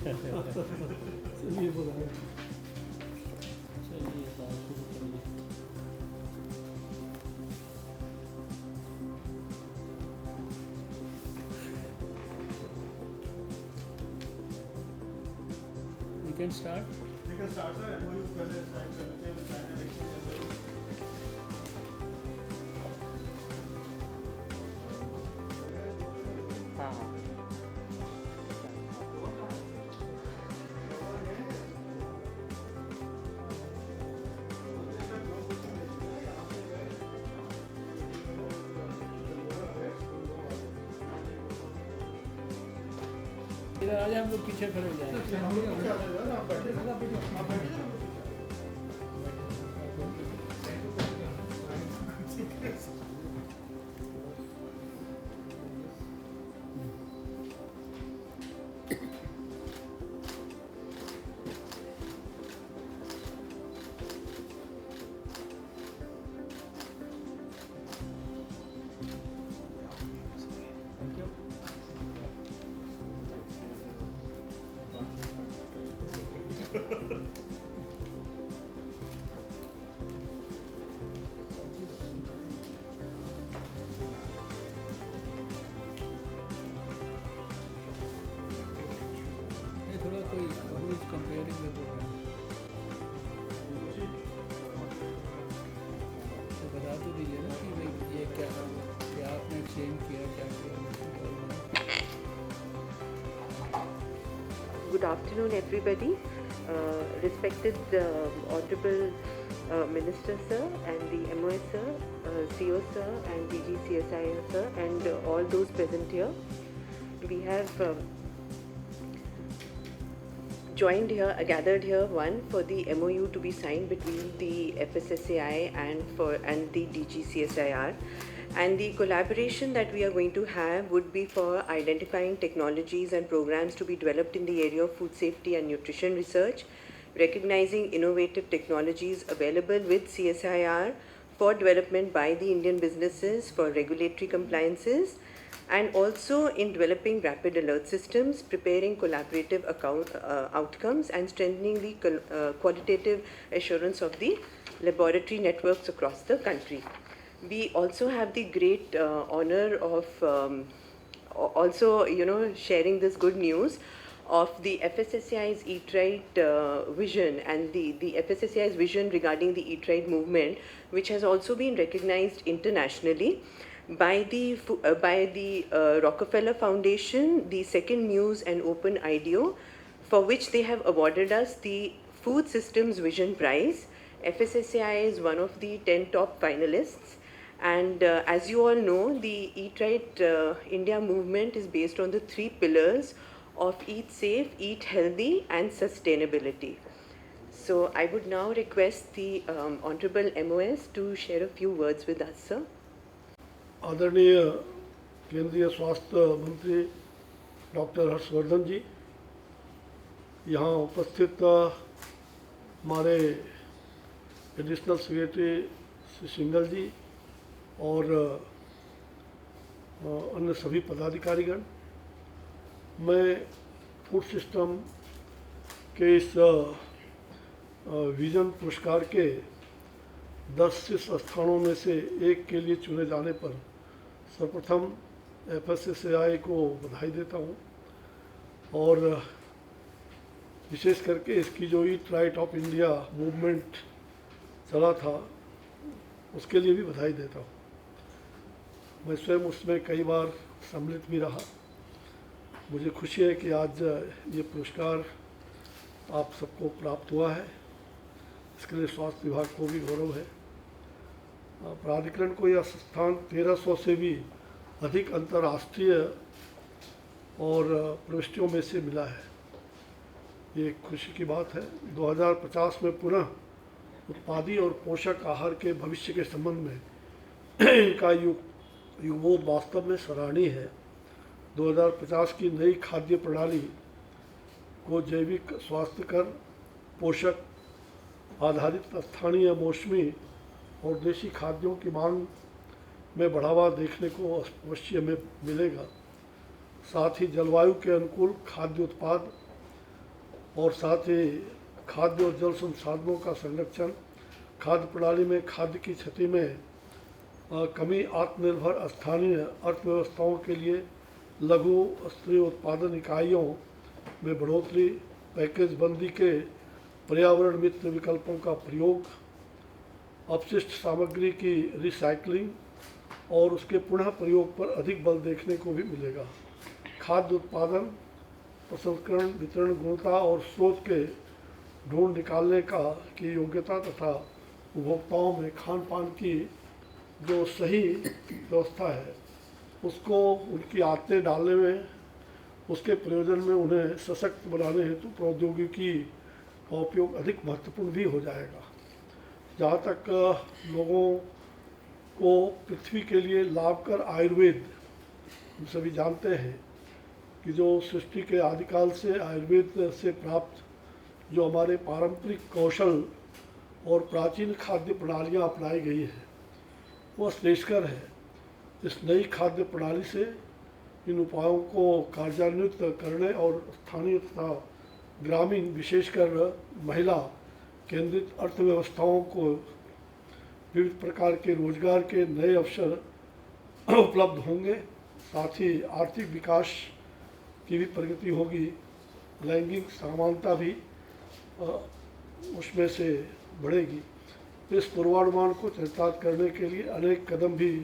चलिए बुलाए। चलिए बात शुरू करिए। We can start. लेकिन स्टार्ट है MOU पहले साइन करते हैं, साइन इलेक्शन हाँ हाँ इधर आ जाए, हम लोग पीछे खड़े हो जाएंगे। ये थोड़ा कोई who is comparing the program, तो बता तो दीजिए ना कि भाई ये क्या आपने चेंज किया, क्या किया। Good afternoon, everybody. Respected Honorable Minister Sir and the MOS Sir, CO Sir and DG CSIR Sir and all those present here. We have gathered here, one, for the MOU to be signed between the FSSAI and the DG CSIR. And the collaboration that we are going to have would be for identifying technologies and programs to be developed in the area of food safety and nutrition research, recognizing innovative technologies available with CSIR for development by the Indian businesses for regulatory compliances, and also in developing rapid alert systems, preparing collaborative outcomes, and strengthening the qualitative assurance of the laboratory networks across the country. We also have the great honor of sharing this good news of the FSSAI's Eat Right vision and the FSSAI's vision regarding the Eat Right movement, which has also been recognized internationally by the Rockefeller Foundation, the Second Muse and Open IDEO, for which they have awarded us the Food Systems Vision Prize. FSSAI is one of the 10 top finalists. And as you all know, the Eat Right India movement is based on the 3 pillars of Eat Safe, Eat Healthy and Sustainability. So I would now request the Honorable MOS to share a few words with us, sir. आदरणीय केंद्रीय स्वास्थ्य मंत्री doctor Harshvardhan जी, यहाँ उपस्थित हमारे additional secretary Shri single जी और अन्य सभी पदाधिकारीगण, मैं फूड सिस्टम के इस विजन पुरस्कार के 10 शीर्ष स्थानों में से एक के लिए चुने जाने पर सर्वप्रथम FSSAI को बधाई देता हूँ और विशेष करके इसकी जो eat right of India movement चला था उसके लिए भी बधाई देता हूँ। मैं स्वयं उसमें कई बार सम्मिलित भी रहा। मुझे खुशी है कि आज ये पुरस्कार आप सबको प्राप्त हुआ है, इसके लिए स्वास्थ्य विभाग को भी गौरव है। प्राधिकरण को यह स्थान 1300 से भी अधिक अंतर्राष्ट्रीय और प्रविष्टियों में से मिला है। ये खुशी की बात है। 2050 में पुनः उत्पादी और पोषक आहार के भविष्य के संबंध में इनका युगबोध वास्तव में सराहनीय है। 2050 की नई खाद्य प्रणाली को जैविक, स्वास्थ्यकर, पोषक आधारित स्थानीय, मौसमी और देशी खाद्यों की मांग में बढ़ावा देखने को अवश्य में मिलेगा। साथ ही जलवायु के अनुकूल खाद्य उत्पाद और साथ ही खाद्य और जल संसाधनों का संरक्षण, खाद्य प्रणाली में खाद्य की क्षति में कमी, आत्मनिर्भर स्थानीय अर्थव्यवस्थाओं के लिए लघु स्तरीय उत्पादन इकाइयों में बढ़ोतरी, पैकेज बंदी के पर्यावरण मित्र विकल्पों का प्रयोग, अपशिष्ट सामग्री की रिसाइकलिंग और उसके पुनः प्रयोग पर अधिक बल देखने को भी मिलेगा। खाद्य उत्पादन, प्रसंस्करण, वितरण, गुणवत्ता और स्रोत के ढूंढ निकालने की योग्यता तथा उपभोक्ताओं में खान पान की जो सही व्यवस्था है उसको उनकी आदतें डालने में, उसके प्रयोजन में उन्हें सशक्त बनाने हेतु प्रौद्योगिकी का उपयोग अधिक महत्वपूर्ण भी हो जाएगा। जहाँ तक लोगों को पृथ्वी के लिए लाभकर आयुर्वेद, हम सभी जानते हैं कि जो सृष्टि के आदिकाल से आयुर्वेद से प्राप्त जो हमारे पारंपरिक कौशल और प्राचीन खाद्य प्रणालियाँ अपनाई गई हैं वह श्रेष्ठकर है। इस नई खाद्य प्रणाली से इन उपायों को कार्यान्वित करने और स्थानीय तथा ग्रामीण, विशेषकर महिला केंद्रित अर्थव्यवस्थाओं को विविध प्रकार के रोजगार के नए अवसर उपलब्ध होंगे। साथ ही आर्थिक विकास की भी प्रगति होगी, लैंगिक समानता भी उसमें से बढ़ेगी। इस पूर्वानुमान को चरितार्थ करने के लिए अनेक कदम भी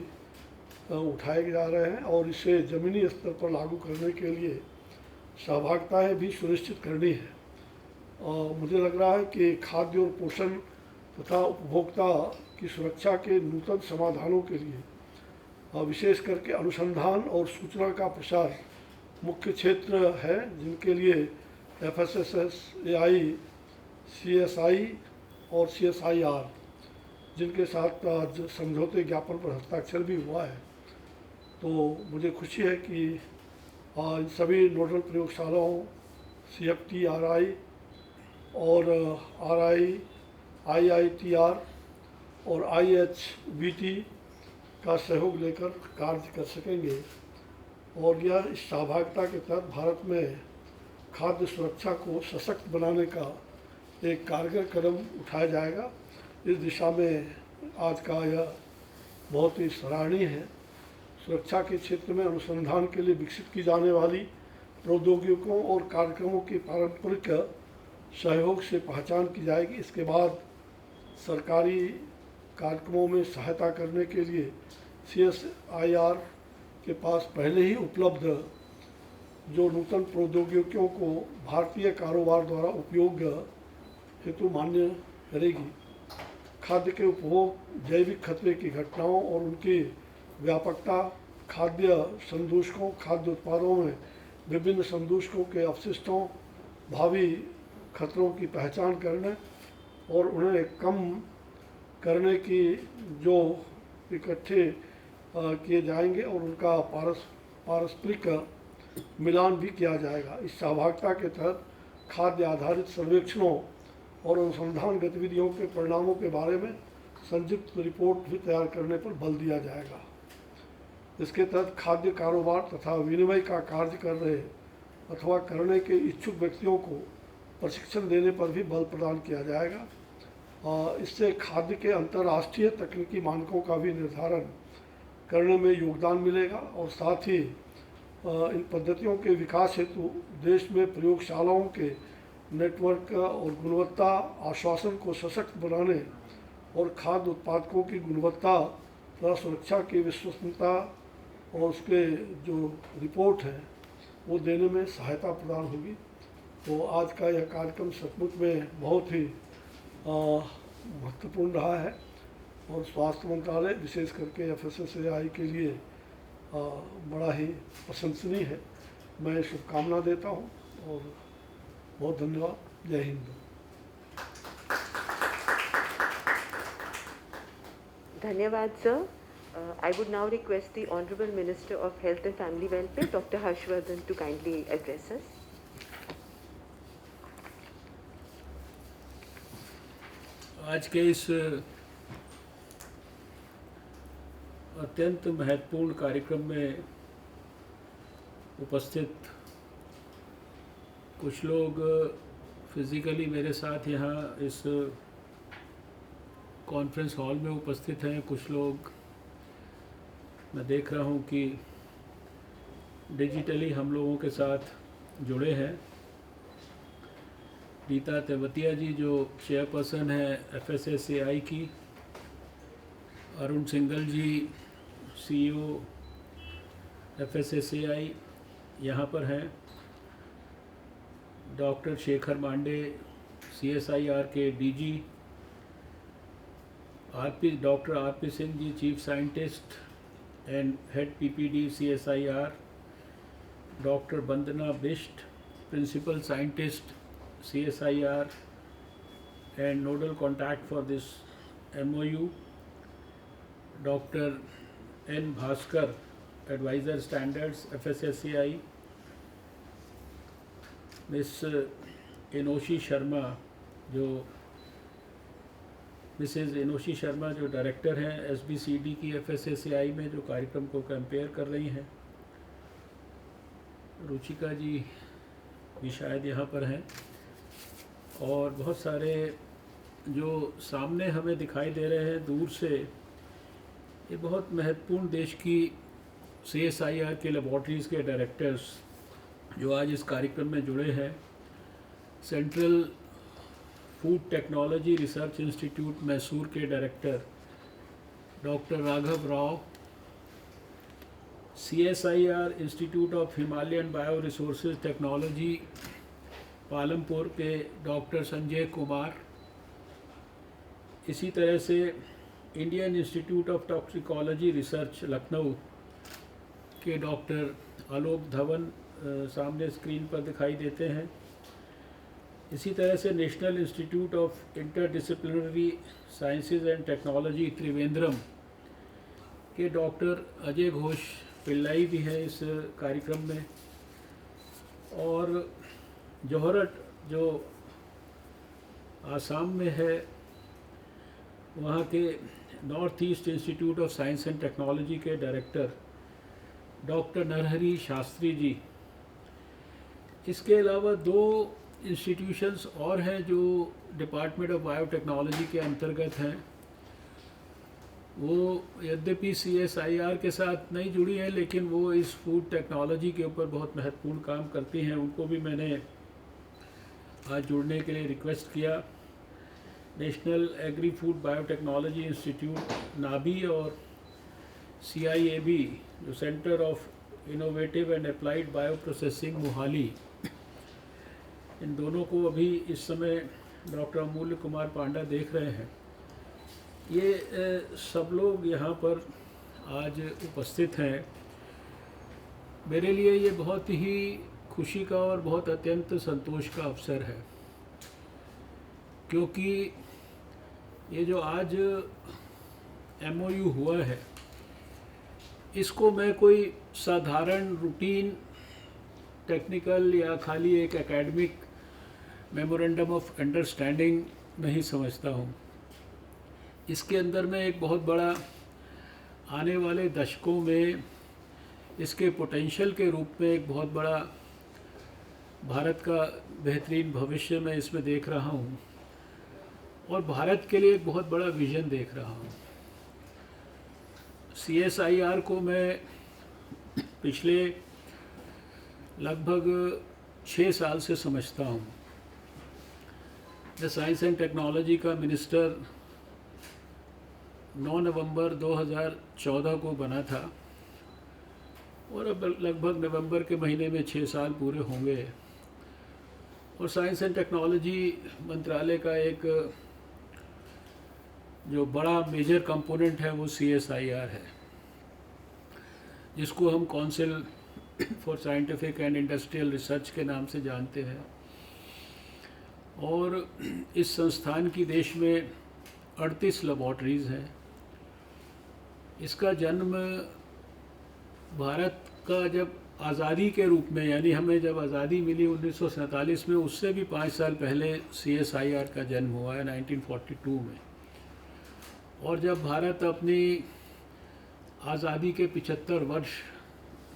उठाए जा रहे हैं और इसे ज़मीनी स्तर पर लागू करने के लिए सहभागिताएँ भी सुनिश्चित करनी है। मुझे लग रहा है कि खाद्य और पोषण तथा उपभोक्ता की सुरक्षा के नूतन समाधानों के लिए विशेष करके अनुसंधान और सूचना का प्रसार मुख्य क्षेत्र है, जिनके लिए FSSAI, CSI और CSIR जिनके साथ आज समझौते ज्ञापन पर हस्ताक्षर भी हुआ है। तो मुझे खुशी है कि इन सभी नोडल प्रयोगशालाओं CFTRI और RI, IITR और IHBT का सहयोग लेकर कार्य कर सकेंगे और यह इस सहभागिता के तहत भारत में खाद्य सुरक्षा को सशक्त बनाने का एक कारगर कदम उठाया जाएगा। इस दिशा में आज का यह बहुत ही सराहनीय है। सुरक्षा के क्षेत्र में अनुसंधान के लिए विकसित की जाने वाली प्रौद्योगिकियों और कार्यक्रमों के पारंपरिक सहयोग से पहचान की जाएगी। इसके बाद सरकारी कार्यक्रमों में सहायता करने के लिए CSIR के पास पहले ही उपलब्ध जो नूतन प्रौद्योगिकियों को भारतीय कारोबार द्वारा उपयोग हेतु मान्य करेगी। खाद्य के उपभोग, जैविक खतरे की घटनाओं और उनकी व्यापकता, खाद्य संदूषकों, खाद्य उत्पादों में विभिन्न संदूषकों के अपशिष्टों, भावी खतरों की पहचान करने और उन्हें कम करने की जो इकट्ठे किए जाएंगे और उनका पारस्परिक मिलान भी किया जाएगा। इस सहभागिता के तहत खाद्य आधारित सर्वेक्षणों और अनुसंधान गतिविधियों के परिणामों के बारे में संयुक्त रिपोर्ट भी तैयार करने पर बल दिया जाएगा। इसके तहत खाद्य कारोबार तथा विनिमय का कार्य कर रहे अथवा करने के इच्छुक व्यक्तियों को प्रशिक्षण देने पर भी बल प्रदान किया जाएगा। इससे खाद्य के अंतर्राष्ट्रीय तकनीकी मानकों का भी निर्धारण करने में योगदान मिलेगा और साथ ही इन पद्धतियों के विकास हेतु देश में प्रयोगशालाओं के नेटवर्क और गुणवत्ता आश्वासन को सशक्त बनाने और खाद्य उत्पादकों की गुणवत्ता तथा सुरक्षा की विश्वसनीयता और उसके जो रिपोर्ट है वो देने में सहायता प्रदान होगी। तो आज का यह कार्यक्रम सचमुच में बहुत ही महत्वपूर्ण रहा है और स्वास्थ्य मंत्रालय विशेष करके FSSAI के लिए बड़ा ही प्रशंसनीय है। मैं शुभकामना देता हूँ और बहुत धन्यवाद। जय हिंद। धन्यवाद sir. I would now request the Honorable Minister of Health and Family Welfare, Dr. Harshvardhan, to kindly address us. आज के इस अत्यंत महत्वपूर्ण कार्यक्रम में उपस्थित कुछ लोग फिज़िकली मेरे साथ यहाँ इस कॉन्फ्रेंस हॉल में उपस्थित हैं कुछ लोग। मैं देख रहा हूँ कि डिजिटली हम लोगों के साथ जुड़े हैं। रीता तेवतिया जी जो चेयरपर्सन है FSSAI की, अरुण सिंघल जी CEO FSSAI यहाँ पर हैं, डॉक्टर शेखर मांडे CSIR के DG, doctor RP Singh ji chief scientist and head PPD CSIR, doctor Vandana Bisht principal scientist CSIR and nodal contact for this MOU, doctor N Bhaskar adviser standards FSSAI, miss Inoshi Sharma जो director हैं SBCD की FSSAI में, जो कार्यक्रम को कंपेयर कर रही हैं। रुचिका जी भी शायद यहाँ पर हैं, और बहुत सारे जो सामने हमें दिखाई दे रहे हैं दूर से, ये बहुत महत्वपूर्ण देश की CSIR के लेबॉर्ट्रीज़ के डायरेक्टर्स जो आज इस कार्यक्रम में जुड़े हैं। Central food technology research institute Mysore के director doctor Raghav Rao, CSIR institute of Himalayan bio resources technology Palampur के डॉक्टर संजय कुमार, इसी तरह से Indian institute of toxicology research Lucknow के डॉक्टर आलोक धवन सामने स्क्रीन पर दिखाई देते हैं। इसी तरह से national institute of interdisciplinary sciences and technology Trivandrum के डॉक्टर अजय घोष पिल्लाई भी हैं इस कार्यक्रम में, और जोहरट जो आसाम में है वहाँ के north east institute of science and technology के डायरेक्टर डॉक्टर नरहरि शास्त्री जी। इसके अलावा 2 इंस्टीट्यूशंस और हैं जो डिपार्टमेंट ऑफ बायोटेक्नोलॉजी के अंतर्गत हैं। वो यद्यपि CSIR के साथ नहीं जुड़ी हैं, लेकिन वो इस फूड टेक्नोलॉजी के ऊपर बहुत महत्वपूर्ण काम करती हैं। उनको भी मैंने आज जुड़ने के लिए रिक्वेस्ट किया। National agri food biotechnology institute NABI और CIAB जो centre of innovative and applied bio processing Mohali, इन दोनों को अभी इस समय डॉक्टर अमूल्य कुमार पांडा देख रहे हैं। ये सब लोग यहाँ पर आज उपस्थित हैं। मेरे लिए ये बहुत ही खुशी का और बहुत अत्यंत संतोष का अवसर है, क्योंकि ये जो आज MOU हुआ है, इसको मैं कोई साधारण रूटीन टेक्निकल या खाली एक एकेडमिक मेमोरेंडम ऑफ अंडरस्टैंडिंग नहीं समझता हूँ। इसके अंदर में एक बहुत बड़ा आने वाले दशकों में इसके पोटेंशियल के रूप में एक बहुत बड़ा भारत का बेहतरीन भविष्य मैं इसमें देख रहा हूँ, और भारत के लिए एक बहुत बड़ा विज़न देख रहा हूँ। CSIR को मैं पिछले लगभग 6 साल से समझता हूँ। द साइंस एंड टेक्नोलॉजी का मिनिस्टर 9 नवंबर 2014 को बना था, और अब लगभग नवंबर के महीने में 6 साल पूरे होंगे। और साइंस एंड टेक्नोलॉजी मंत्रालय का एक जो बड़ा मेजर कंपोनेंट है वो CSIR है, जिसको हम council for scientific and industrial research के नाम से जानते हैं। और इस संस्थान की देश में 38 लेबॉर्ट्रीज़ हैं। इसका जन्म भारत का जब आज़ादी के रूप में, यानी हमें जब आज़ादी मिली 1947 में, उससे भी 5 साल पहले CSIR का जन्म हुआ है 1942 में। और जब भारत अपनी आज़ादी के 75 वर्ष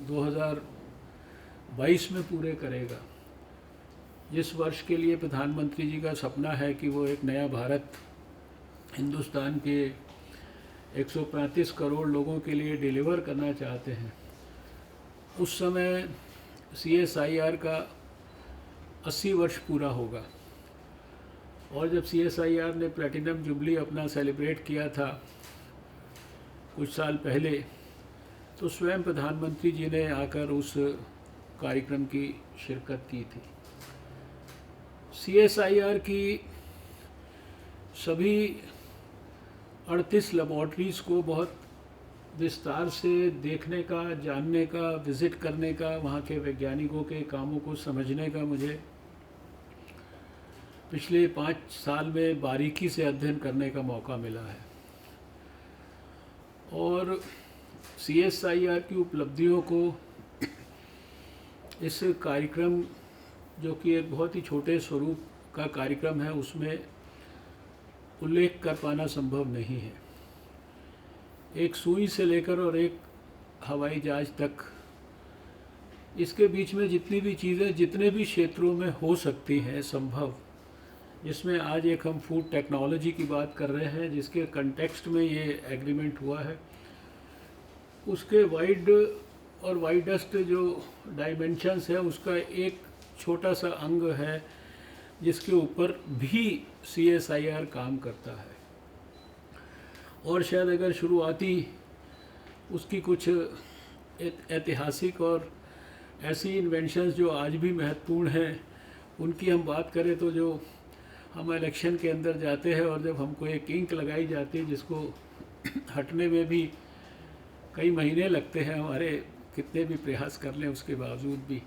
2022 में पूरे करेगा, जिस वर्ष के लिए प्रधानमंत्री जी का सपना है कि वो एक नया भारत हिंदुस्तान के 135 करोड़ लोगों के लिए डिलीवर करना चाहते हैं, उस समय CSIR का 80 वर्ष पूरा होगा। और जब CSIR ने प्लैटिनम जुबली अपना सेलिब्रेट किया था कुछ साल पहले, तो स्वयं प्रधानमंत्री जी ने आकर उस कार्यक्रम की शिरकत की थी। CSIR की सभी 38 लेबॉर्ट्रीज़ को बहुत विस्तार से देखने का, जानने का, विज़िट करने का, वहाँ के वैज्ञानिकों के कामों को समझने का मुझे पिछले 5 साल में बारीकी से अध्ययन करने का मौका मिला है। और CSIR की उपलब्धियों को इस कार्यक्रम, जो कि एक बहुत ही छोटे स्वरूप का कार्यक्रम है, उसमें उल्लेख कर पाना संभव नहीं है। एक सुई से लेकर और एक हवाई जहाज तक, इसके बीच में जितनी भी चीज़ें जितने भी क्षेत्रों में हो सकती हैं संभव, जिसमें आज एक हम फूड टेक्नोलॉजी की बात कर रहे हैं, जिसके कंटेक्स्ट में ये एग्रीमेंट हुआ है, उसके वाइड और वाइडेस्ट जो डायमेंशंस है, उसका एक छोटा सा अंग है जिसके ऊपर भी CSIR काम करता है। और शायद अगर शुरुआती उसकी कुछ ऐतिहासिक और ऐसी इन्वेंशंस जो आज भी महत्वपूर्ण हैं, उनकी हम बात करें तो जो हम इलेक्शन के अंदर जाते हैं और जब हमको एक इंक लगाई जाती है जिसको हटने में भी कई महीने लगते हैं, हमारे कितने भी प्रयास कर लें उसके बावजूद भी,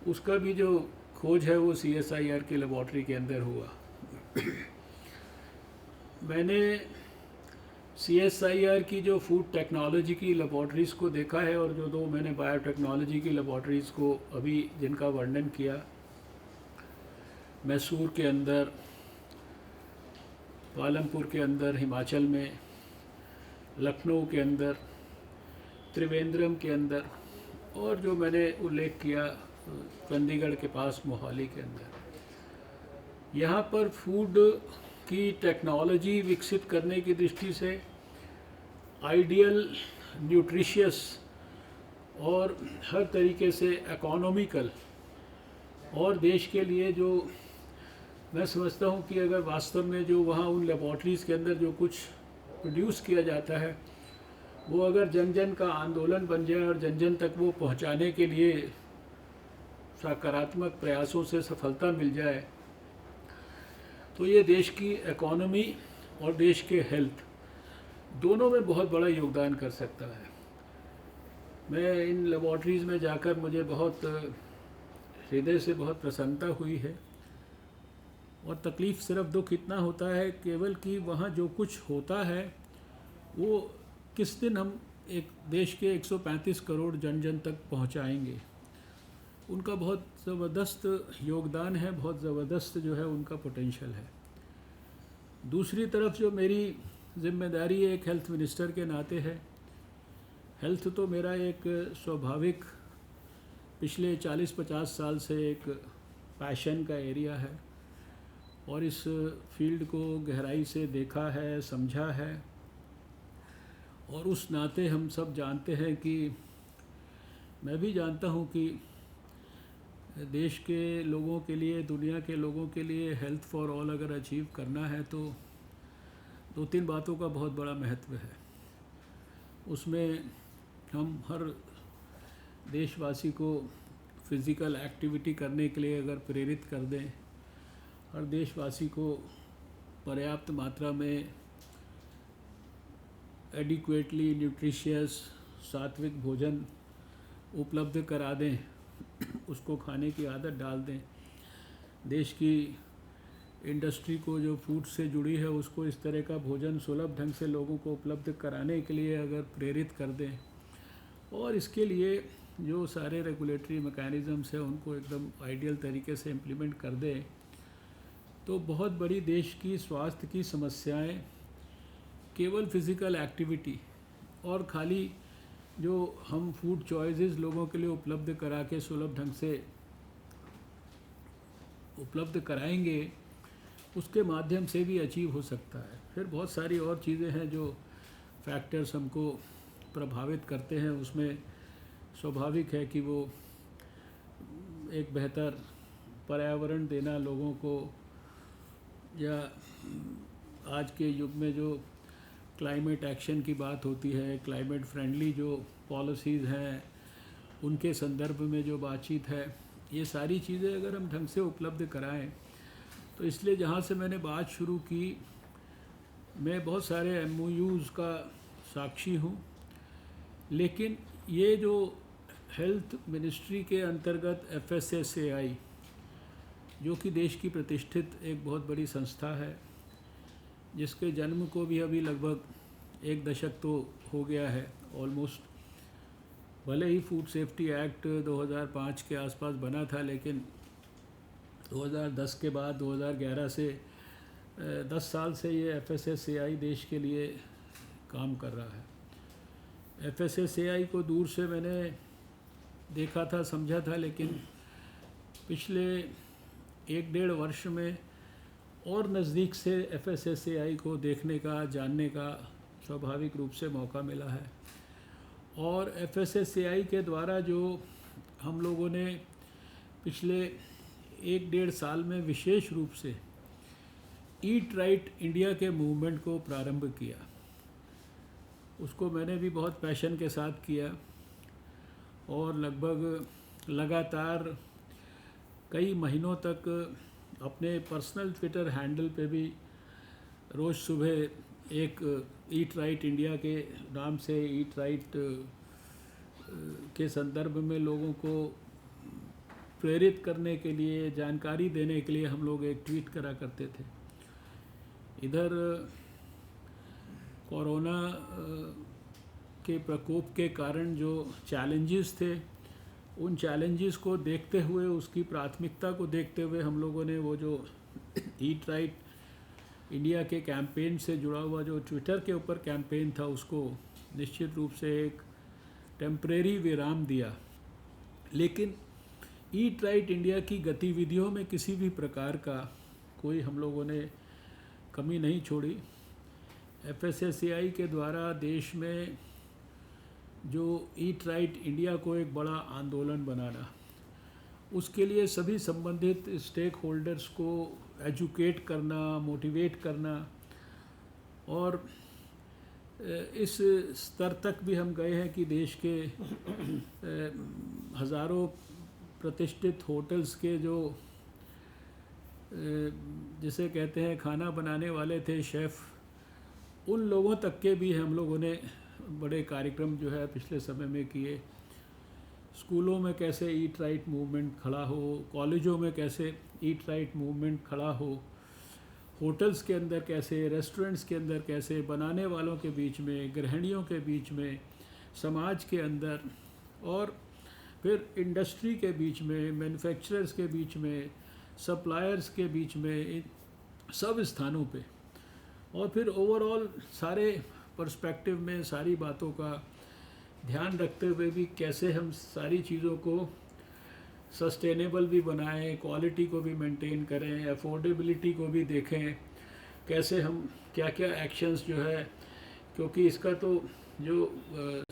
उसका भी जो खोज है वो CSIR की लेबॉर्ट्री के अंदर हुआ। मैंने CSIR की जो फूड टेक्नोलॉजी की लेबॉर्ट्रीज़ को देखा है और जो दो मैंने बायोटेक्नोलॉजी की लेबॉर्ट्रीज़ को अभी जिनका वर्णन किया, मैसूर के अंदर, पालमपुर के अंदर हिमाचल में, लखनऊ के अंदर, त्रिवेंद्रम के अंदर, और जो मैंने उल्लेख किया चंडीगढ़ के पास मोहाली के अंदर, यहाँ पर फूड की टेक्नोलॉजी विकसित करने की दृष्टि से आइडियल, न्यूट्रिशियस और हर तरीके से इकोनॉमिकल, और देश के लिए जो मैं समझता हूँ कि अगर वास्तव में जो वहाँ उन लेबॉर्ट्रीज़ के अंदर जो कुछ प्रोड्यूस किया जाता है, वो अगर जन जन का आंदोलन बन जाए और जन जन तक वो पहुँचाने के लिए सकारात्मक प्रयासों से सफलता मिल जाए, तो ये देश की इकोनॉमी और देश के हेल्थ दोनों में बहुत बड़ा योगदान कर सकता है। मैं इन लेबॉर्ट्रीज़ में जाकर मुझे बहुत हृदय से बहुत प्रसन्नता हुई है। और तकलीफ़ सिर्फ दुख इतना होता है केवल कि वहाँ जो कुछ होता है वो किस दिन हम एक देश के 135 करोड़ जन जन तक पहुँचाएंगे। उनका बहुत ज़बरदस्त योगदान है, बहुत ज़बरदस्त जो है उनका पोटेंशियल है। दूसरी तरफ जो मेरी जिम्मेदारी एक हेल्थ मिनिस्टर के नाते है, हेल्थ तो मेरा एक स्वाभाविक पिछले 40-50 साल से एक पैशन का एरिया है और इस फील्ड को गहराई से देखा है, समझा है, और उस नाते हम सब जानते हैं कि मैं भी जानता हूँ कि देश के लोगों के लिए, दुनिया के लोगों के लिए हेल्थ फॉर ऑल अगर अचीव करना है तो 2-3 बातों का बहुत बड़ा महत्व है। उसमें हम हर देशवासी को फिज़िकल एक्टिविटी करने के लिए अगर प्रेरित कर दें, हर देशवासी को पर्याप्त मात्रा में एडिक्वेटली न्यूट्रिशियस सात्विक भोजन उपलब्ध करा दें, उसको खाने की आदत डाल दें, देश की इंडस्ट्री को जो फूड से जुड़ी है उसको इस तरह का भोजन सुलभ ढंग से लोगों को उपलब्ध कराने के लिए अगर प्रेरित कर दें, और इसके लिए जो सारे रेगुलेटरी मैकेनिज़म्स हैं उनको एकदम आइडियल तरीके से इम्प्लीमेंट कर दें, तो बहुत बड़ी देश की स्वास्थ्य की समस्याएं केवल फिज़िकल एक्टिविटी और खाली जो हम फूड चॉइसेस लोगों के लिए उपलब्ध करा के सुलभ ढंग से उपलब्ध कराएंगे उसके माध्यम से भी अचीव हो सकता है। फिर बहुत सारी और चीज़ें हैं जो फैक्टर्स हमको प्रभावित करते हैं, उसमें स्वाभाविक है कि वो एक बेहतर पर्यावरण देना लोगों को, या आज के युग में जो क्लाइमेट एक्शन की बात होती है, क्लाइमेट फ्रेंडली जो पॉलिसीज़ हैं उनके संदर्भ में जो बातचीत है, ये सारी चीज़ें अगर हम ढंग से उपलब्ध कराएं तो इसलिए जहाँ से मैंने बात शुरू की, मैं बहुत सारे MOUs का साक्षी हूँ, लेकिन ये जो हेल्थ मिनिस्ट्री के अंतर्गत FSSAI जो कि देश की प्रतिष्ठित एक बहुत बड़ी संस्था है, जिसके जन्म को भी अभी लगभग 1 दशक तो हो गया है ऑलमोस्ट। भले ही फूड सेफ्टी एक्ट 2005 के आसपास बना था, लेकिन 2010 के बाद 2011 से 10 साल से ये FSSAI देश के लिए काम कर रहा है। FSSAI को दूर से मैंने देखा था, समझा था, लेकिन पिछले 1-1.5 वर्ष में और नज़दीक से FSSAI को देखने का, जानने का स्वाभाविक रूप से मौका मिला है। और FSSAI के द्वारा जो हम लोगों ने पिछले 1-1.5 साल में विशेष रूप से ईट राइट इंडिया के मूवमेंट को प्रारंभ किया, उसको मैंने भी बहुत पैशन के साथ किया और लगभग लगातार कई महीनों तक अपने पर्सनल ट्विटर हैंडल पे भी रोज़ सुबह एक ईट राइट इंडिया के नाम से ईट राइट के संदर्भ में लोगों को प्रेरित करने के लिए, जानकारी देने के लिए हम लोग एक ट्वीट करा करते थे। इधर कोरोना के प्रकोप के कारण जो चैलेंजेस थे, उन चैलेंजेस को देखते हुए, उसकी प्राथमिकता को देखते हुए हम लोगों ने वो जो ईट राइट इंडिया के कैंपेन से जुड़ा हुआ जो ट्विटर के ऊपर कैंपेन था, उसको निश्चित रूप से एक टेम्परेरी विराम दिया। लेकिन ईट राइट इंडिया की गतिविधियों में किसी भी प्रकार का कोई हम लोगों ने कमी नहीं छोड़ी। FSSAI के द्वारा देश में जो ईट राइट इंडिया को एक बड़ा आंदोलन बनाना, उसके लिए सभी संबंधित स्टेक होल्डर्स को एजुकेट करना, मोटिवेट करना, और इस स्तर तक भी हम गए हैं कि देश के हज़ारों प्रतिष्ठित होटल्स के जो जिसे कहते हैं खाना बनाने वाले थे, शेफ़, उन लोगों तक के भी हम लोगों ने बड़े कार्यक्रम जो है पिछले समय में किए। स्कूलों में कैसे ईट राइट मूवमेंट खड़ा हो, कॉलेजों में कैसे ईट राइट मूवमेंट खड़ा हो, होटल्स के अंदर कैसे, रेस्टोरेंट्स के अंदर कैसे, बनाने वालों के बीच में, गृहिणियों के बीच में, समाज के अंदर, और फिर इंडस्ट्री के बीच में, मैन्युफैक्चरर्स के बीच में, सप्लायर्स के बीच में, इन सब स्थानों पे, और फिर ओवरऑल सारे पर्सपेक्टिव में सारी बातों का ध्यान रखते हुए भी कैसे हम सारी चीज़ों को सस्टेनेबल भी बनाएं, क्वालिटी को भी मेंटेन करें, अफोर्डेबिलिटी को भी देखें, कैसे हम क्या क्या एक्शंस जो है, क्योंकि इसका तो जो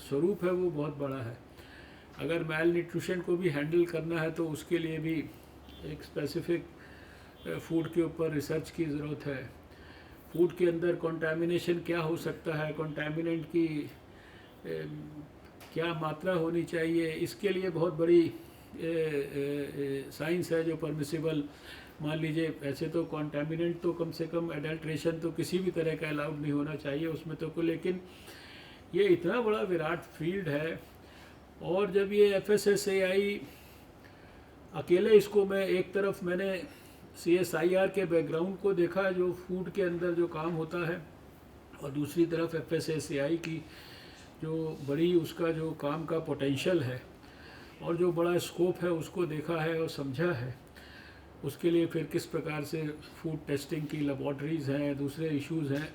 स्वरूप है वो बहुत बड़ा है। अगर मैल न्यूट्रिशन को भी हैंडल करना है तो उसके लिए भी एक स्पेसिफिक फूड के ऊपर रिसर्च की ज़रूरत है। फूड के अंदर कंटामिनेशन क्या हो सकता है, कंटामिनेंट की क्या मात्रा होनी चाहिए, इसके लिए बहुत बड़ी साइंस है जो परमिसिबल, मान लीजिए ऐसे तो कंटामिनेंट तो कम से कम एडल्ट्रेशन तो किसी भी तरह का अलाउड नहीं होना चाहिए उसमें तो, लेकिन ये इतना बड़ा विराट फील्ड है। और जब ये FSSAI अकेले, इसको मैं एक तरफ मैंने CSIR के बैकग्राउंड को देखा जो फूड के अंदर जो काम होता है, और दूसरी तरफ FSSAI की जो बड़ी उसका जो काम का पोटेंशियल है और जो बड़ा स्कोप है उसको देखा है और समझा है। उसके लिए फिर किस प्रकार से फूड टेस्टिंग की लेबॉर्ट्रीज़ हैं, दूसरे इश्यूज़ हैं,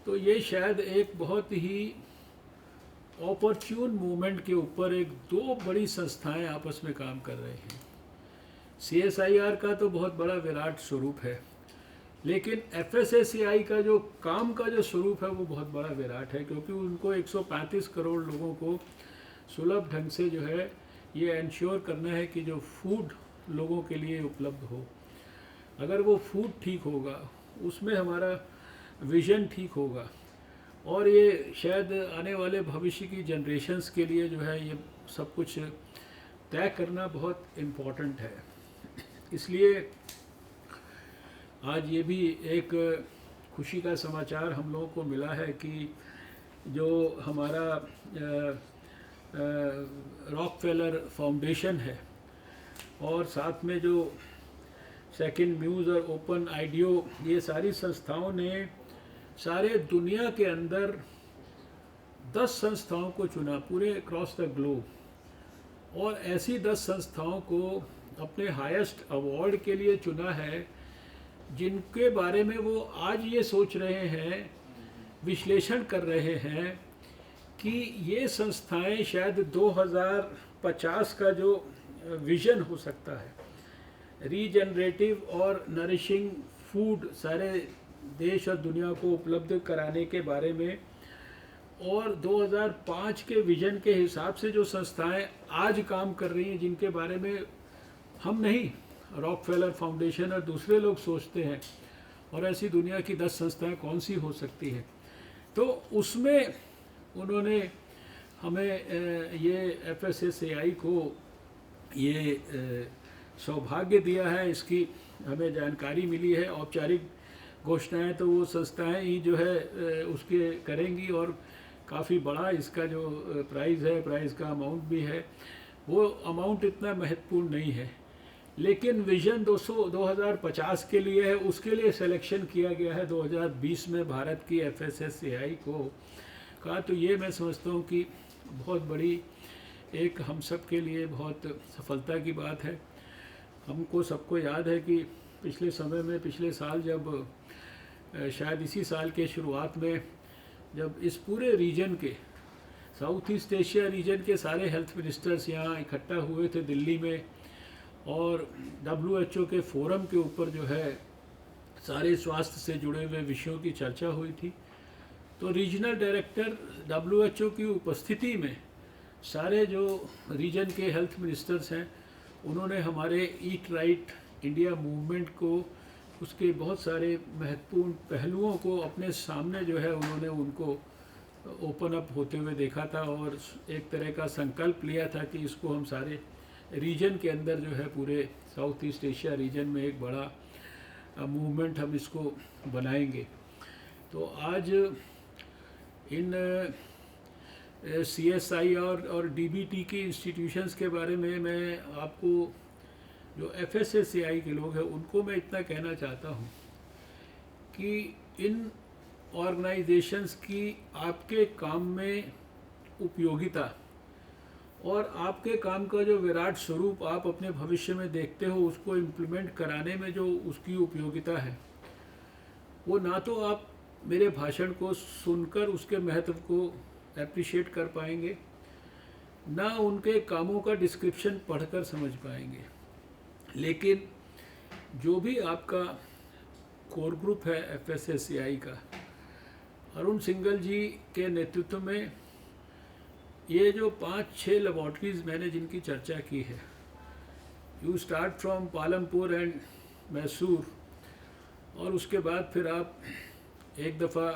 तो ये शायद एक बहुत ही अपॉर्चुन मूवमेंट के ऊपर एक दो बड़ी संस्थाएं आपस में काम कर रहे हैं। CSIR का तो बहुत बड़ा विराट स्वरूप है, लेकिन FSSAI का जो काम का जो स्वरूप है वो बहुत बड़ा विराट है, क्योंकि उनको 135 करोड़ लोगों को सुलभ ढंग से जो है ये इंश्योर करना है कि जो फूड लोगों के लिए उपलब्ध हो। अगर वो फूड ठीक होगा, उसमें हमारा विज़न ठीक होगा, और ये शायद आने वाले भविष्य की जनरेशन्स के लिए जो है ये सब कुछ तय करना बहुत इम्पोर्टेंट है। इसलिए आज ये भी एक खुशी का समाचार हम लोगों को मिला है कि जो हमारा रॉकफेलर फाउंडेशन है और साथ में जो सेकंड म्यूज़ और ओपन आइडियो, ये सारी संस्थाओं ने सारे दुनिया के अंदर 10 संस्थाओं को चुना पूरे अक्रॉस द ग्लोब, और ऐसी 10 संस्थाओं को अपने हाईएस्ट अवार्ड के लिए चुना है, जिनके बारे में वो आज ये सोच रहे हैं, विश्लेषण कर रहे हैं कि ये संस्थाएं शायद 2050 का जो विज़न हो सकता है, रीजनरेटिव और नरिशिंग फूड सारे देश और दुनिया को उपलब्ध कराने के बारे में, और 2005 के विज़न के हिसाब से जो संस्थाएं आज काम कर रही हैं, जिनके बारे में हम नहीं, रॉकफेलर फाउंडेशन और दूसरे लोग सोचते हैं, और ऐसी दुनिया की 10 संस्थाएं कौन सी हो सकती हैं। तो उसमें उन्होंने हमें ये FSSAI को ये सौभाग्य दिया है, इसकी हमें जानकारी मिली है। औपचारिक घोषणाएं तो वो संस्थाएं ही जो है उसके करेंगी, और काफ़ी बड़ा इसका जो प्राइज़ है, प्राइज़ का अमाउंट भी है, वो अमाउंट इतना महत्वपूर्ण नहीं है, लेकिन विज़न 2050 के लिए है, उसके लिए सिलेक्शन किया गया है 2020 में भारत की FSSAI को का। तो ये मैं समझता हूँ कि बहुत बड़ी एक हम सब के लिए बहुत सफलता की बात है। हमको सबको याद है कि पिछले समय में, पिछले साल जब शायद इसी साल के शुरुआत में, जब इस पूरे रीजन के, साउथ ईस्ट एशिया रीजन के सारे हेल्थ मिनिस्टर्स यहाँ इकट्ठा हुए थे दिल्ली में, और WHO के फोरम के ऊपर जो है सारे स्वास्थ्य से जुड़े हुए विषयों की चर्चा हुई थी, तो रीजनल डायरेक्टर WHO की उपस्थिति में सारे जो रीजन के हेल्थ मिनिस्टर्स हैं, उन्होंने हमारे ईट राइट इंडिया मूवमेंट को, उसके बहुत सारे महत्वपूर्ण पहलुओं को अपने सामने जो है उन्होंने उनको ओपन अप होते हुए देखा था, और एक तरह का संकल्प लिया था कि इसको हम सारे रीजन के अंदर जो है, पूरे साउथ ईस्ट एशिया रीजन में एक बड़ा मूवमेंट हम इसको बनाएंगे। तो आज इन CSI और DBT की इंस्टीट्यूशंस के बारे में मैं आपको, जो FSSAI के लोग हैं, उनको मैं इतना कहना चाहता हूँ कि इन ऑर्गेनाइजेशंस की आपके काम में उपयोगिता और आपके काम का जो विराट स्वरूप आप अपने भविष्य में देखते हो, उसको इम्प्लीमेंट कराने में जो उसकी उपयोगिता है, वो ना तो आप मेरे भाषण को सुनकर उसके महत्व को एप्रिशिएट कर पाएंगे, ना उनके कामों का डिस्क्रिप्शन पढ़कर समझ पाएंगे, लेकिन जो भी आपका कोर ग्रुप है FSSAI का, अरुण सिंघल जी के नेतृत्व में ये जो 5-6 लेबॉर्ट्रीज़ मैंने जिनकी चर्चा की है, you start from Palampur and Mysore, और उसके बाद फिर आप एक दफ़ा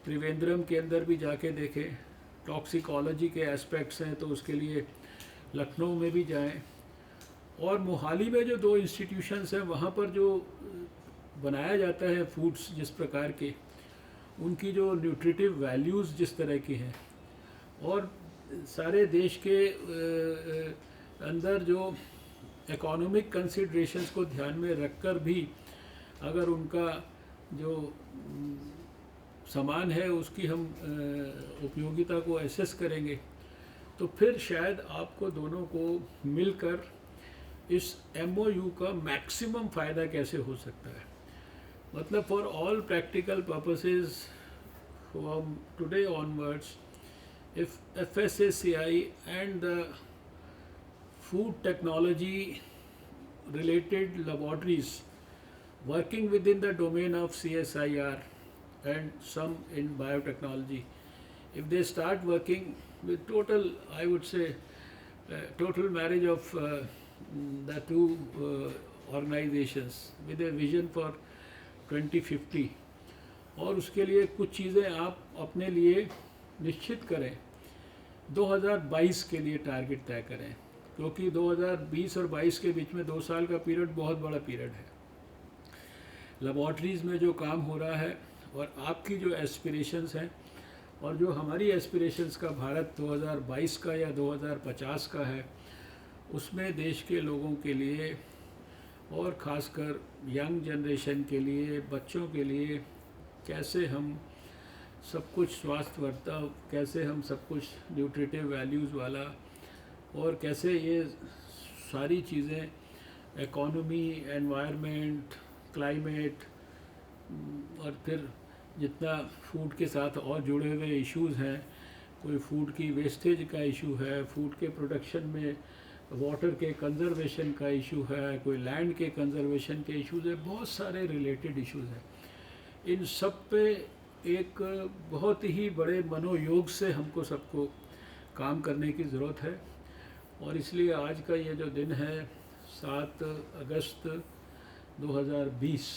त्रिवेंद्रम के अंदर भी जाके देखें, टॉक्सिकोलॉजी के एस्पेक्ट्स हैं तो उसके लिए लखनऊ में भी जाएं, और मोहाली में जो 2 इंस्टीट्यूशंस हैं वहाँ पर जो बनाया जाता है फूड्स जिस प्रकार के, उनकी जो न्यूट्रिटिव वैल्यूज़ जिस तरह की हैं, और सारे देश के अंदर जो इकोनॉमिक कंसिडरेशंस को ध्यान में रखकर भी अगर उनका जो सामान है उसकी हम उपयोगिता को एसेस करेंगे, तो फिर शायद आपको दोनों को मिलकर इस MOU का मैक्सिमम फ़ायदा कैसे हो सकता है। मतलब for all practical purposes from today onwards, if FSSAI and the food technology related laboratories working within the domain of CSIR and some in biotechnology, if they start working with total, I would say, total marriage of the two organizations with a vision for 2050, और उसके लिए कुछ चीज़ें आप अपने लिए निश्चित करें, 2022 के लिए टारगेट तय करें, क्योंकि 2020 और 22 के बीच में 2 साल का पीरियड बहुत बड़ा पीरियड है। लेबॉर्ट्रीज़ में जो काम हो रहा है और आपकी जो एस्पिरेशंस हैं और जो हमारी एस्पिरेशंस का भारत 2022 का या 2050 का है, उसमें देश के लोगों के लिए और ख़ासकर यंग जनरेशन के लिए, बच्चों के लिए कैसे हम सब कुछ स्वास्थ्यवर्धक, कैसे हम सब कुछ न्यूट्रिटिव वैल्यूज़ वाला, और कैसे ये सारी चीज़ें इकोनॉमी, एनवायरनमेंट, क्लाइमेट और फिर जितना फूड के साथ और जुड़े हुए इश्यूज़ हैं, कोई फूड की वेस्टेज का इशू है, फूड के प्रोडक्शन में वाटर के कंजर्वेशन का इशू है, कोई लैंड के कंजर्वेशन के इश्यूज़ है, बहुत सारे रिलेटेड इश्यूज़ हैं। इन सब पे एक बहुत ही बड़े मनोयोग से हमको सबको काम करने की ज़रूरत है, और इसलिए आज का ये जो दिन है 7 अगस्त 2020,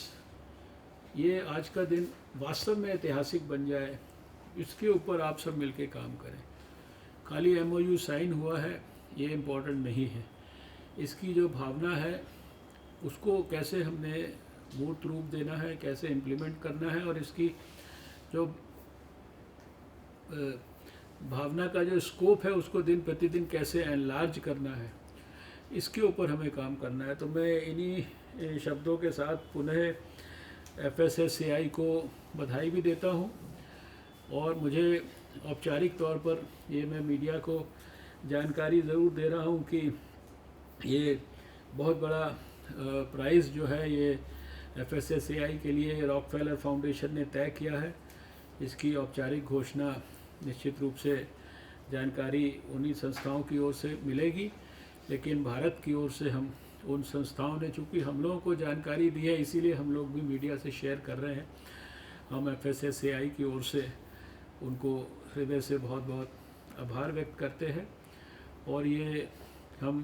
ये आज का दिन वास्तव में ऐतिहासिक बन जाए, इसके ऊपर आप सब मिलके काम करें। खाली MOU साइन हुआ है ये इम्पोर्टेंट नहीं है, इसकी जो भावना है उसको कैसे हमने मूर्त रूप देना है, कैसे इम्प्लीमेंट करना है, और इसकी जो भावना का जो स्कोप है उसको दिन प्रतिदिन कैसे एनलार्ज करना है, इसके ऊपर हमें काम करना है। तो मैं इन्हीं शब्दों के साथ पुनः FSSAI को बधाई भी देता हूँ, और मुझे औपचारिक तौर पर ये मैं मीडिया को जानकारी ज़रूर दे रहा हूँ कि ये बहुत बड़ा प्राइज़ जो है ये FSSAI के लिए रॉकफेलर फाउंडेशन ने तय किया है। इसकी औपचारिक घोषणा निश्चित रूप से जानकारी उन्हीं संस्थाओं की ओर से मिलेगी, लेकिन भारत की ओर से हम उन संस्थाओं ने चूँकि हम लोगों को जानकारी दी है, इसीलिए हम लोग भी मीडिया से शेयर कर रहे हैं। हम FSSAI की ओर से उनको हृदय से बहुत बहुत आभार व्यक्त करते हैं, और ये हम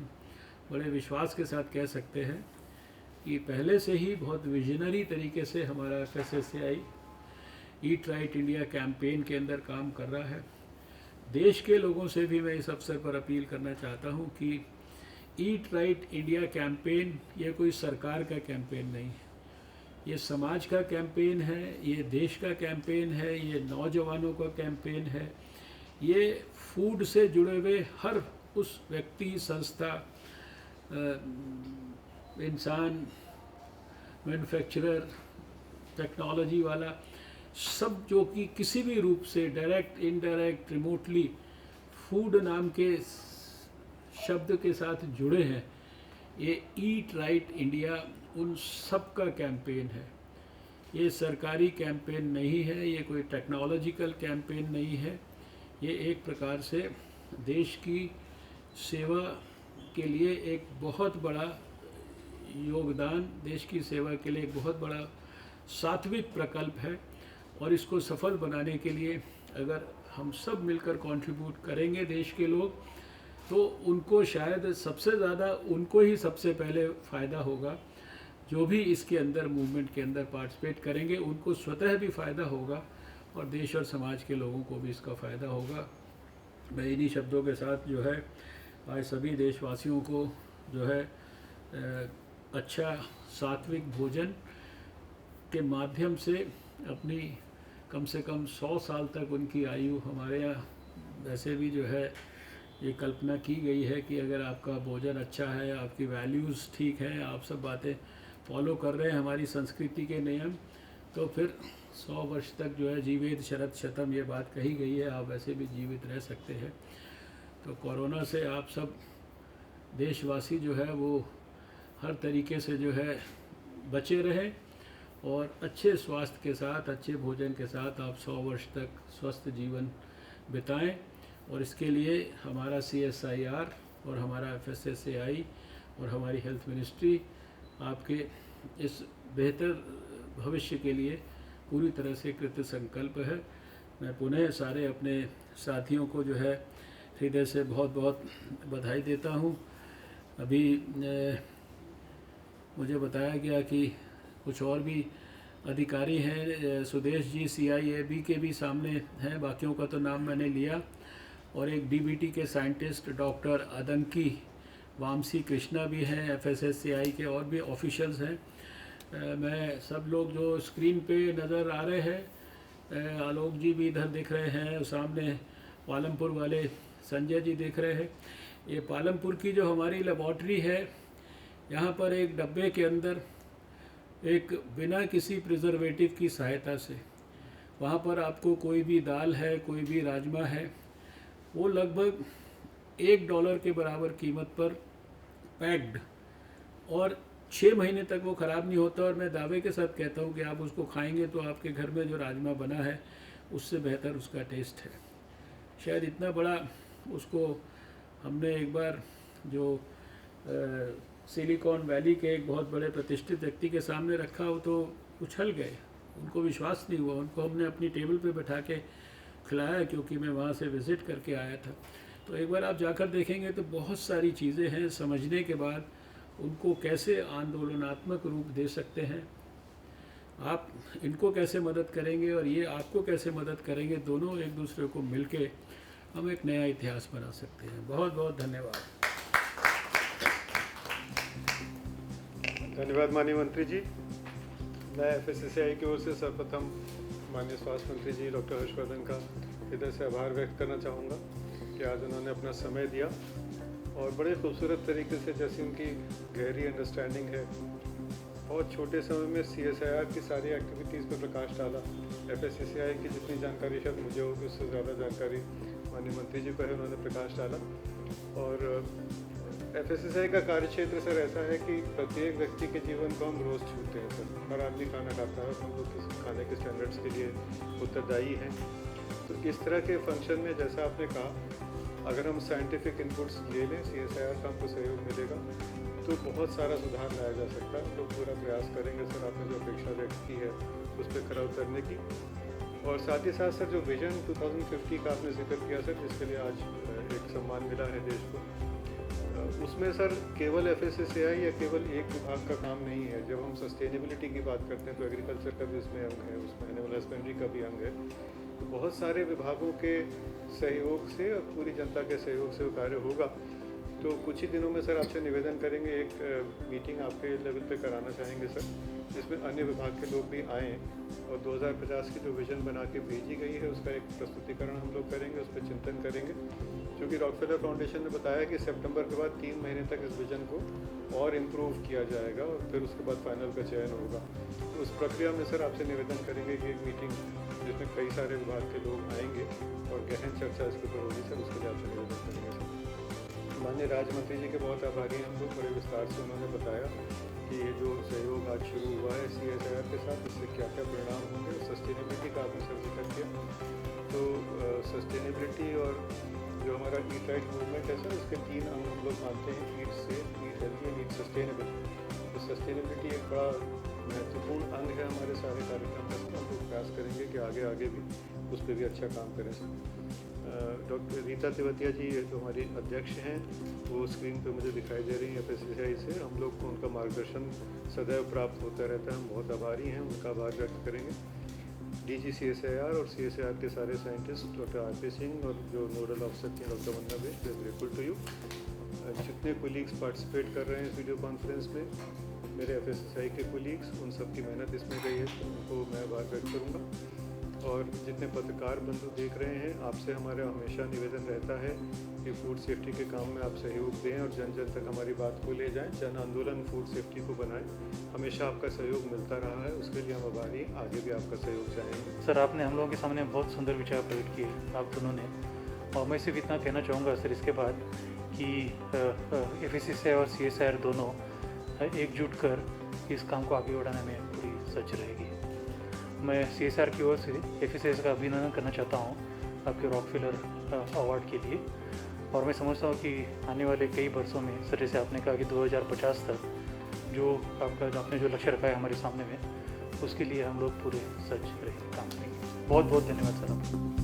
बड़े विश्वास के साथ कह सकते हैं कि पहले से ही बहुत विजनरी तरीके से हमारा FSSAI eat right India campaign के अंदर काम कर रहा है। देश के लोगों से भी मैं इस अवसर पर अपील करना चाहता हूँ कि ईट राइट इंडिया कैंपेन ये कोई सरकार का कैंपेन नहीं है, ये समाज का कैंपेन है, ये देश का कैंपेन है, ये नौजवानों का कैंपेन है, ये फूड से जुड़े हुए हर उस व्यक्ति, संस्था, इंसान, मैन्युफैक्चरर, टेक्नोलॉजी वाला, सब जो कि किसी भी रूप से डायरेक्ट, इनडायरेक्ट, रिमोटली फूड नाम के शब्द के साथ जुड़े हैं, ये ईट राइट इंडिया उन सब का कैंपेन है। ये सरकारी कैंपेन नहीं है, ये कोई टेक्नोलॉजिकल कैंपेन नहीं है, ये एक प्रकार से देश की सेवा के लिए एक बहुत बड़ा योगदान, देश की सेवा के लिए एक बहुत बड़ा सात्विक प्रकल्प है, और इसको सफल बनाने के लिए अगर हम सब मिलकर कंट्रीब्यूट करेंगे देश के लोग, तो उनको शायद सबसे ज़्यादा उनको ही सबसे पहले फ़ायदा होगा। जो भी इसके अंदर मूवमेंट के अंदर पार्टिसिपेट करेंगे उनको स्वतः भी फ़ायदा होगा, और देश और समाज के लोगों को भी इसका फ़ायदा होगा। मैं इन्हीं शब्दों के साथ जो है आज सभी देशवासियों को जो है अच्छा सात्विक भोजन के माध्यम से अपनी कम से कम 100 साल तक उनकी आयु, हमारे यहाँ वैसे भी जो है ये कल्पना की गई है कि अगर आपका भोजन अच्छा है, आपकी वैल्यूज़ ठीक हैं, आप सब बातें फॉलो कर रहे हैं हमारी संस्कृति के नियम, तो फिर 100 वर्ष तक जो है जीवित शरद शतम ये बात कही गई है, आप वैसे भी जीवित रह सकते हैं। तो कोरोना से आप सब देशवासी जो है वो हर तरीके से जो है बचे रहें, और अच्छे स्वास्थ्य के साथ, अच्छे भोजन के साथ आप 100 वर्ष तक स्वस्थ जीवन बिताएं। और इसके लिए हमारा CSIR और हमारा FSSAI और हमारी हेल्थ मिनिस्ट्री आपके इस बेहतर भविष्य के लिए पूरी तरह से कृत संकल्प है। मैं पुनः सारे अपने साथियों को जो है हृदय से बहुत बहुत बधाई देता हूँ। अभी मुझे बताया गया कि कुछ और भी अधिकारी हैं, सुदेश जी CIAB के भी सामने हैं, बाकियों का तो नाम मैंने लिया, और एक DBT के साइंटिस्ट डॉक्टर अदंकी वामसी कृष्णा भी हैं, FSSAI के और भी ऑफिशियल्स हैं। मैं सब लोग जो स्क्रीन पे नज़र आ रहे हैं, आलोक जी भी इधर दिख रहे हैं, सामने पालमपुर वाले संजय जी दिख रहे हैं। ये पालमपुर की जो हमारी लेबॉर्ट्री है, यहाँ पर एक डब्बे के अंदर एक बिना किसी प्रिजर्वेटिव की सहायता से वहाँ पर आपको कोई भी दाल है, कोई भी राजमा है, वो लगभग $1 के बराबर कीमत पर पैक्ड, और 6 महीने तक वो ख़राब नहीं होता। और मैं दावे के साथ कहता हूँ कि आप उसको खाएंगे तो आपके घर में जो राजमा बना है उससे बेहतर उसका टेस्ट है। शायद इतना बड़ा उसको हमने एक बार जो सिलिकॉन वैली के एक बहुत बड़े प्रतिष्ठित व्यक्ति के सामने रखा, वो तो उछल गए, उनको विश्वास नहीं हुआ। उनको हमने अपनी टेबल पे बैठा के खिलाया, क्योंकि मैं वहाँ से विज़िट करके आया था। तो एक बार आप जाकर देखेंगे तो बहुत सारी चीज़ें हैं, समझने के बाद उनको कैसे आंदोलनात्मक रूप दे सकते हैं, आप इनको कैसे मदद करेंगे और ये आपको कैसे मदद करेंगे, दोनों एक दूसरे को मिलके हम एक नया इतिहास बना सकते हैं। बहुत बहुत धन्यवाद। धन्यवाद माननीय मंत्री जी। मैं FSSAI की ओर से सर्वप्रथम माननीय स्वास्थ्य मंत्री जी डॉक्टर हर्षवर्धन का हृदय से आभार व्यक्त करना चाहूँगा कि आज उन्होंने अपना समय दिया और बड़े खूबसूरत तरीके से, जैसी उनकी गहरी अंडरस्टैंडिंग है, बहुत छोटे समय में CSIR की सारी एक्टिविटीज़ पर प्रकाश डाला। FSSAI की जितनी जानकारी शायद मुझे होगी उससे ज़्यादा जानकारी माननीय मंत्री जी को है, उन्होंने प्रकाश डाला। और FSSAI का कार्यक्षेत्र सर ऐसा है कि प्रत्येक व्यक्ति के जीवन को हम रोज़ छूते हैं सर। हर आदमी खाना खाता है, हम लोग किसी खाने के स्टैंडर्ड्स के लिए उत्तरदायी हैं। तो इस तरह के फंक्शन में, जैसा आपने कहा, अगर हम साइंटिफिक इनपुट्स ले लें, CSIR का हमको सहयोग मिलेगा तो बहुत सारा सुधार लाया जा सकता है। हम लोग पूरा प्रयास करेंगे सर, आपने जो अपेक्षा व्यक्त की है उस पर खरा उतरने की। और साथ ही साथ सर, जो विजन 2050 का आपने जिक्र किया सर, जिसके लिए आज एक सम्मान मिला है देश को, उसमें सर केवल FSSAI या केवल एक विभाग का काम नहीं है। जब हम सस्टेनेबिलिटी की बात करते हैं तो एग्रीकल्चर का भी उसमें अंग है, उसमें एनिमल हस्बेंड्री का भी अंग है। तो बहुत सारे विभागों के सहयोग से और पूरी जनता के सहयोग से वो कार्य होगा। तो कुछ ही दिनों में सर आपसे निवेदन करेंगे, एक मीटिंग आपके लेवल पे कराना चाहेंगे सर, जिसमें अन्य विभाग के लोग भी आएँ और 2050 की जो विज़न बना के भेजी गई है उसका एक प्रस्तुतिकरण हम लोग करेंगे, उस पर चिंतन करेंगे। क्योंकि रॉकफेलर फाउंडेशन ने बताया कि सितंबर के बाद 3 महीने तक इस विज़न को और इम्प्रूव किया जाएगा और फिर उसके बाद फाइनल का चयन होगा। तो उस प्रक्रिया में सर आपसे निवेदन करेंगे कि एक मीटिंग जिसमें कई सारे विभाग के लोग आएंगे और गहन चर्चा इसके ऊपर होगी सर, उसके लिए आपसे निवेदन करेंगे सर। माननीय राज्य मंत्री जी के बहुत आभारी हैं हम लोग, बड़े विस्तार से उन्होंने बताया कि ये जो सहयोग आज शुरू हुआ है CSIR के साथ, इससे क्या क्या परिणाम होंगे। सस्टेनेबिलिटी का आपने सर जिक्र किया, तो सस्टेनेबिलिटी और जो हमारा ईट राइट मूवमेंट है सर, इसके 3 अंग हम लोग मानते हैं, eat safe, eat healthy and eat sustainable. तो सस्टेनेबिलिटी एक बड़ा महत्वपूर्ण अंग है हमारे सारे कार्यक्रम का। हम लोग प्रयास करेंगे कि आगे आगे भी उस पर भी अच्छा काम करें सर। डॉक्टर रीता तिवतिया जी जो हमारी अध्यक्ष हैं, वो स्क्रीन पे मुझे दिखाई दे रही हैं FSSAI से। हम लोग को उनका मार्गदर्शन सदैव प्राप्त होता रहता है, हम बहुत आभारी हैं, उनका आभार व्यक्त करेंगे। DG CSIR और CSIR के सारे साइंटिस्ट डॉक्टर RP सिंह और जो नोडल ऑफिसर थे doctor Vandana Besh, we are grateful to you. जितने कोलीग्स पार्टिसिपेट कर रहे हैं इस वीडियो कॉन्फ्रेंस में, मेरे FSSAI के कोलीग्स, उन सब की मेहनत इसमें गई है, तो उनको मैं आभार व्यक्त करूँगा। और जितने पत्रकार बंधु देख रहे हैं, आपसे हमारा हमेशा निवेदन रहता है कि फूड सेफ्टी के काम में आप सहयोग दें और जन जन तक हमारी बात को ले जाएं, जन आंदोलन फूड सेफ्टी को बनाएं। हमेशा आपका सहयोग मिलता रहा है, उसके लिए हम आभारी हैं, आगे भी आपका सहयोग चाहेंगे। सर, आपने हम लोगों के सामने बहुत सुंदर विचार प्रकट किए आप दोनों ने, और मैं सिर्फ इतना कहना चाहूँगा सर इसके बाद कि FSSAI और CSIR दोनों एकजुट कर इस काम को आगे बढ़ाने में पूरी सच रहेगी। मैं CSIR की ओर से FSSAI का अभिनंदन करना चाहता हूँ आपके रॉकफेलर अवार्ड के लिए, और मैं समझता हूँ कि आने वाले कई वर्षों में सर, जैसे आपने कहा कि 2050 तक जो आपने जो लक्ष्य रखा है हमारे सामने में, उसके लिए हम लोग पूरे सच रहे काम करेंगे। बहुत बहुत धन्यवाद सर आपको।